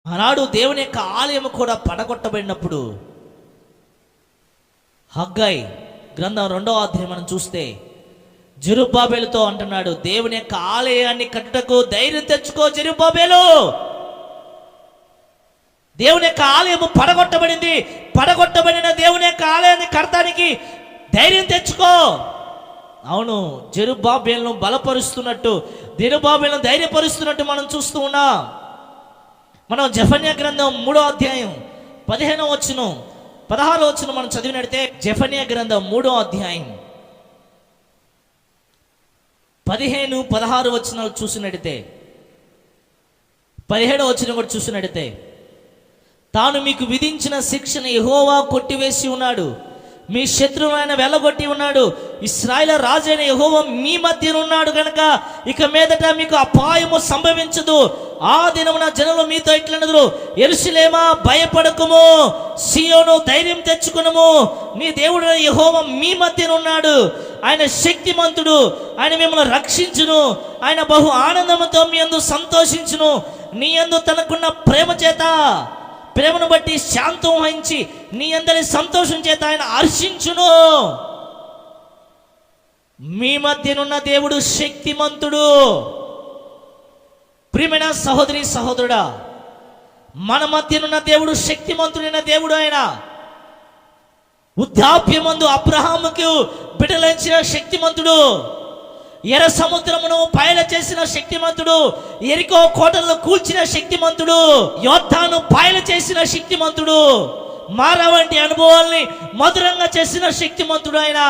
ఆనాడు దేవుని యొక్క ఆలయం కూడా పడగొట్టబడినప్పుడు హగ్గై గ్రంథం 2వ అధ్యాయం మనం చూస్తే జెరుబ్బాబెలుతో అంటున్నాడు, దేవుని యొక్క ఆలయాన్ని కట్టుటకు ధైర్యం తెచ్చుకో జెరుబ్బాబెలు. దేవుని యొక్క ఆలయము పడగొట్టబడింది, పడగొట్టబడిన దేవుని యొక్క ఆలయాన్ని కడతానికి ధైర్యం తెచ్చుకో. అవును, జెరుబ్బాబెలును బలపరుస్తున్నట్టు, జెరుబ్బాబెలును ధైర్యపరుస్తున్నట్టు మనం చూస్తూ ఉన్నాం. మనం జెఫన్యా గ్రంథం 3వ అధ్యాయం 15వ వచనం 16వ వచనం మనం చదివినట్టే, జెఫన్యా గ్రంథం 3వ అధ్యాయం 15, 16 వచనాలు చూసినట్టే, 17వ వచనం కూడా చూసినట్టే, తాను మీకు విధించిన శిక్షను యెహోవా కొట్టివేసి ఉన్నాడు, మీ శత్రువు ఆయన వెళ్ళగొట్టి ఉన్నాడు. ఇశ్రాయేలు రాజు అయిన యెహోవా మీ మధ్యన ఉన్నాడు కనుక ఇక మీదట మీకు అపాయము సంభవించదు. ఆ దినమున జనులు మీతో ఇట్లనదురు, యెరూషలేమా భయపడకుము, సీయోను ధైర్యం తెచ్చుకునుము, నీ దేవుడు యెహోవా మీ మధ్యన ఉన్నాడు, ఆయన శక్తిమంతుడు, ఆయన మిమ్మల్ని రక్షించును, ఆయన బహు ఆనందంతో మీ యందు సంతోషించును, నీ యందు తనకున్న ప్రేమను బట్టి శాంతం వహించి నీ అందరి సంతోషం చేత ఆయన హర్షించును. మీ మధ్యనున్న దేవుడు శక్తిమంతుడు. ప్రియమైన సహోదరి సహోదరుడా, మన మధ్యనున్న దేవుడు శక్తిమంతుడైన దేవుడు. ఆయన వృద్ధాప్యమందు అబ్రహాముకు బిడ్డలించిన శక్తిమంతుడు, ఎర్ర సముద్రమును పాయల చేసిన శక్తిమంతుడు, యెరికో కోటలను కూల్చిన శక్తిమంతుడు, యోర్దాను పాయల చేసిన శక్తిమంతుడు, మారా వంటి అనుభవాల్ని మధురంగా చేసిన శక్తిమంతుడు ఆయన.